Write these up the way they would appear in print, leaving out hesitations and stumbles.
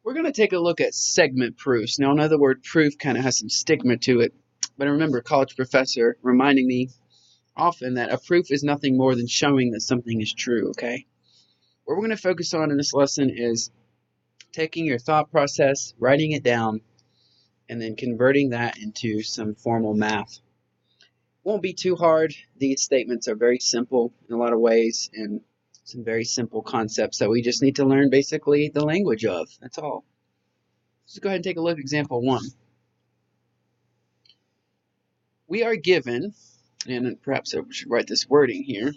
We're going to take a look at segment proofs. Now, I know the word proof kind of has some stigma to it, but I remember a college professor reminding me often that a proof is nothing more than showing that something is true, okay? What we're going to focus on in this lesson is taking your thought process, writing it down, and then converting that into some formal math. Won't be too hard. These statements are very simple in a lot of ways and some very simple concepts that we just need to learn basically the language of. That's all. Let's go ahead and take a look at example 1. We are given, and perhaps I should write this wording here.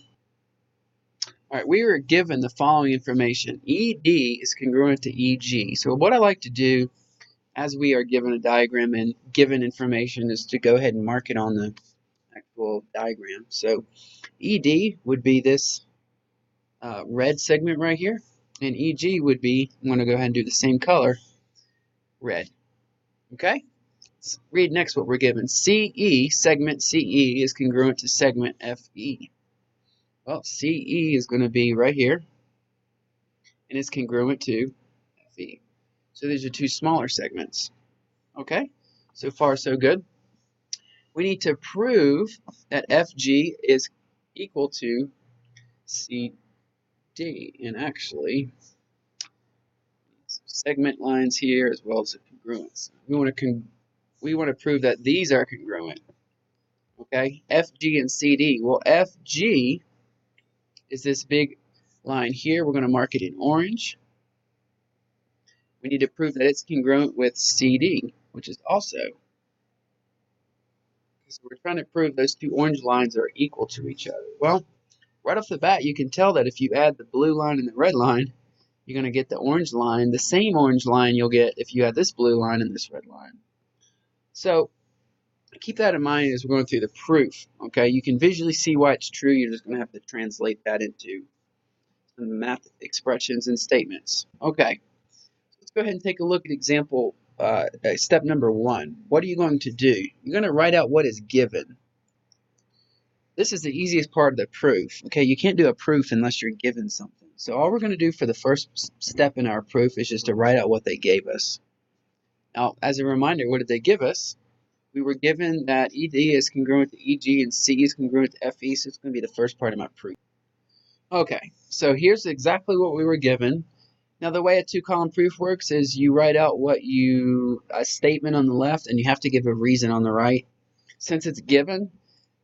All right, we are given the following information. ED is congruent to EG. So what I like to do as we are given a diagram and given information is to go ahead and mark it on the actual diagram. So ED would be this red segment right here, and EG would be, I'm going to go ahead and do the same color, red. Okay? Let's read next what we're given. CE, segment CE, is congruent to segment FE. Well, CE is going to be right here, and it's congruent to FE. So these are two smaller segments. Okay? So far, so good. We need to prove that FG is equal to CD, and actually, some segment lines here as well as a congruence. We want to prove that these are congruent. Okay, FG and CD. Well, FG is this big line here. We're going to mark it in orange. We need to prove that it's congruent with CD, which is also. So we're trying to prove those two orange lines are equal to each other. Well, right off the bat, you can tell that if you add the blue line and the red line, you're going to get the orange line, the same orange line you'll get if you add this blue line and this red line. So keep that in mind as we're going through the proof. Okay, you can visually see why it's true. You're just going to have to translate that into some math expressions and statements. Okay, let's go ahead and take a look at example step number 1. What are you going to do? You're going to write out what is given. This is the easiest part of the proof. Okay, you can't do a proof unless you're given something. So all we're going to do for the first step in our proof is just to write out what they gave us. Now, as a reminder, what did they give us? We were given that ED is congruent to EG and C is congruent to FE, so it's going to be the first part of my proof. Okay, so here's exactly what we were given. Now, the way a two-column proof works is you write out a statement on the left, and you have to give a reason on the right. Since it's given,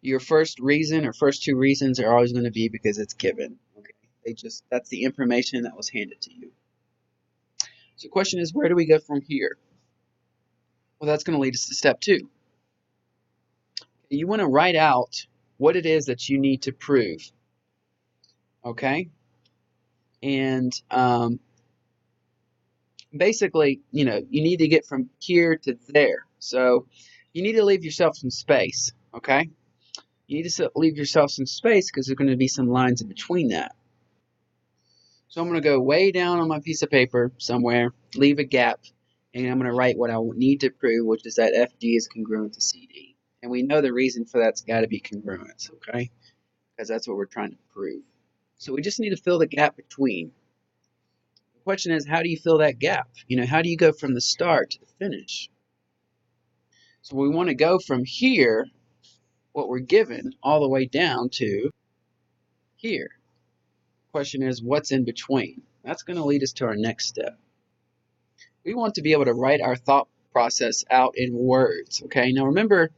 your first reason or first two reasons are always going to be because it's given. Okay, that's the information that was handed to you. So the question is, where do we go from here? Well, that's going to lead us to step 2. You want to write out what it is that you need to prove. Okay? And basically, you need to get from here to there. So you need to leave yourself some space. Okay? You need to leave yourself some space because there's going to be some lines in between that. So I'm going to go way down on my piece of paper somewhere, leave a gap, and I'm going to write what I need to prove, which is that FG is congruent to CD. And we know the reason for that's got to be congruence, okay? Because that's what we're trying to prove. So we just need to fill the gap between. The question is, how do you fill that gap? How do you go from the start to the finish? So we want to go from here, what we're given, all the way down to here. The question is, what's in between? That's going to lead us to our next step. We want to be able to write our thought process out in words, okay? Now remember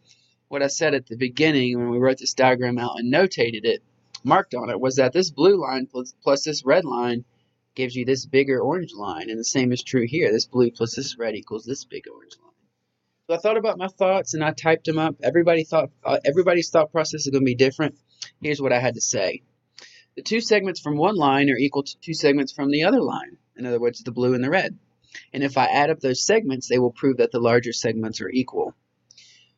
what I said at the beginning when we wrote this diagram out and notated it, marked on it, was that this blue line plus this red line gives you this bigger orange line, and the same is true here. This blue plus this red equals this big orange line. So I thought about my thoughts and I typed them up. Everybody's thought process is going to be different. Here's what I had to say. The two segments from one line are equal to two segments from the other line. In other words, the blue and the red. And if I add up those segments, they will prove that the larger segments are equal.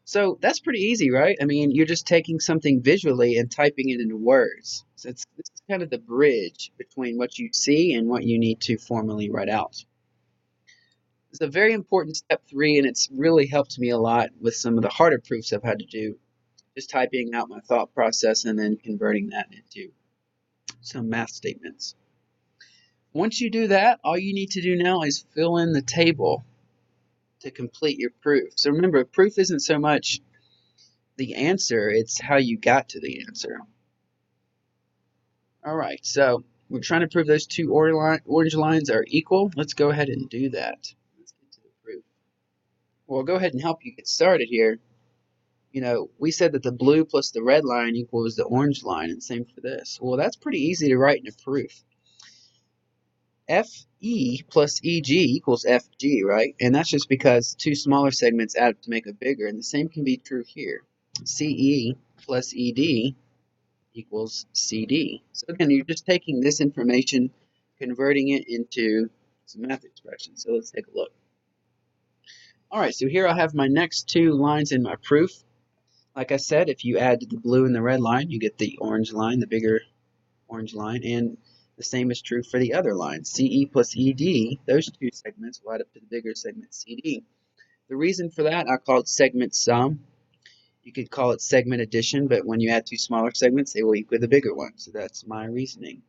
So that's pretty easy, right? I mean, you're just taking something visually and typing it into words. So this is kind of the bridge between what you see and what you need to formally write out. It's a very important step 3, and it's really helped me a lot with some of the harder proofs I've had to do, just typing out my thought process and then converting that into some math statements. Once you do that, all you need to do now is fill in the table to complete your proof. So remember, a proof isn't so much the answer, it's how you got to the answer. All right, so we're trying to prove those two orange lines are equal. Let's go ahead and do that. Let's get to the proof. Well, I'll go ahead and help you get started here. We said that the blue plus the red line equals the orange line, and same for this. Well, that's pretty easy to write in a proof. FE plus EG equals FG, right? And that's just because two smaller segments add up to make a bigger, and the same can be true here. CE plus ED equals CD. So again, you're just taking this information, converting it into some math expressions. So let's take a look. All right, so here I have my next two lines in my proof. Like I said, if you add the blue and the red line, you get the orange line, the bigger orange line, and the same is true for the other line. CE plus ED, those two segments will add up to the bigger segment CD. The reason for that, I call it segment sum. You could call it segment addition, but when you add two smaller segments, they will equal the bigger one. So that's my reasoning.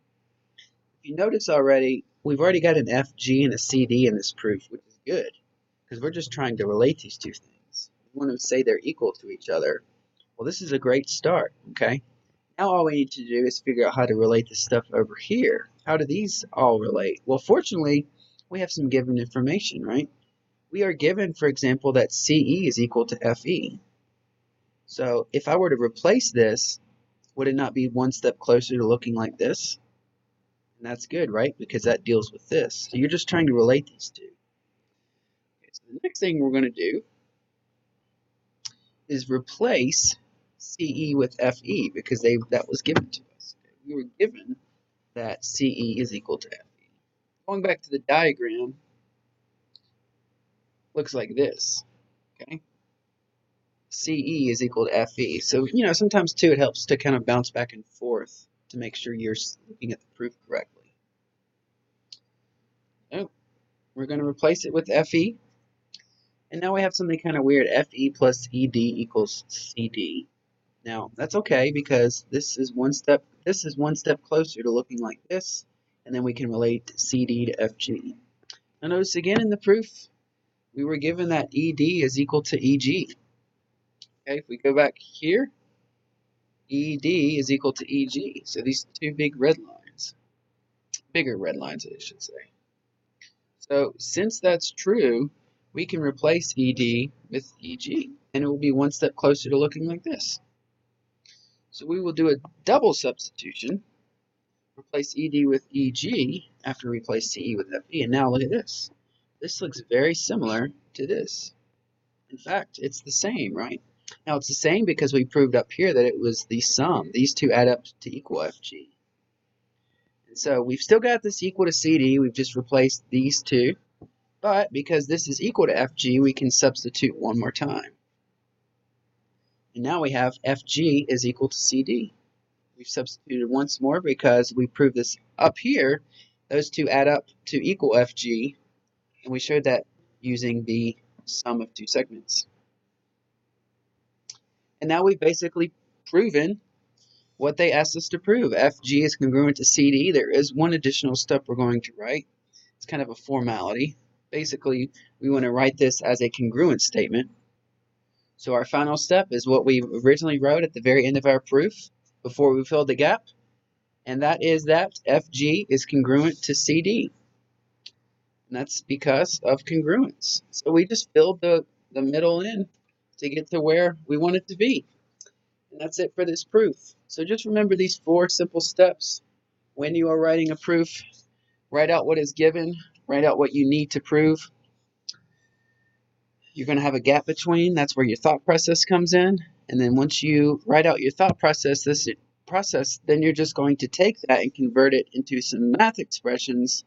If you notice already, we've already got an FG and a CD in this proof, which is good, because we're just trying to relate these two things. We want to say they're equal to each other. Well, this is a great start, okay? Now all we need to do is figure out how to relate this stuff over here. How do these all relate? Well, fortunately, we have some given information, right? We are given, for example, that CE is equal to FE. So if I were to replace this, would it not be one step closer to looking like this? And that's good, right? Because that deals with this. So you're just trying to relate these two. Okay, so the next thing we're going to do is replace CE with FE because that was given to us. Okay, we were given that CE is equal to FE. Going back to the diagram, looks like this. Okay, CE is equal to FE. So, sometimes too it helps to kind of bounce back and forth to make sure you're looking at the proof correctly. Oh, we're going to replace it with FE. And now we have something kind of weird. FE plus ED equals CD. Now, that's okay because this is one step closer to looking like this, and then we can relate CD to FG. Now notice again in the proof, we were given that ED is equal to EG. Okay, if we go back here, ED is equal to EG. So these two bigger red lines, I should say. So since that's true, we can replace ED with EG, and it will be one step closer to looking like this. So we will do a double substitution, replace ED with EG after we replace CE with FE, and now look at this. This looks very similar to this. In fact, it's the same, right? Now it's the same because we proved up here that it was the sum. These two add up to equal FG. And so we've still got this equal to CD, we've just replaced these two, but because this is equal to FG, we can substitute one more time. And now we have FG is equal to CD. We've substituted once more because we proved this up here. Those two add up to equal FG, and we showed that using the sum of two segments. And now we've basically proven what they asked us to prove. FG is congruent to CD. There is one additional step we're going to write. It's kind of a formality. Basically, we want to write this as a congruent statement. So our final step is what we originally wrote at the very end of our proof before we filled the gap, and that is that FG is congruent to CD. And that's because of congruence. So we just filled the middle in to get to where we want it to be. And that's it for this proof. So just remember these 4 simple steps. When you are writing a proof, write out what is given, write out what you need to prove. You're going to have a gap between. That's where your thought process comes in. And then once you write out your thought process, then you're just going to take that and convert it into some math expressions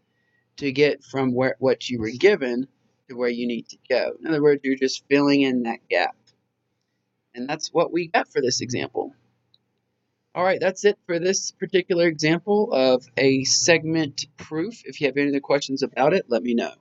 to get from what you were given to where you need to go. In other words, you're just filling in that gap. And that's what we got for this example. All right, that's it for this particular example of a segment proof. If you have any other questions about it, let me know.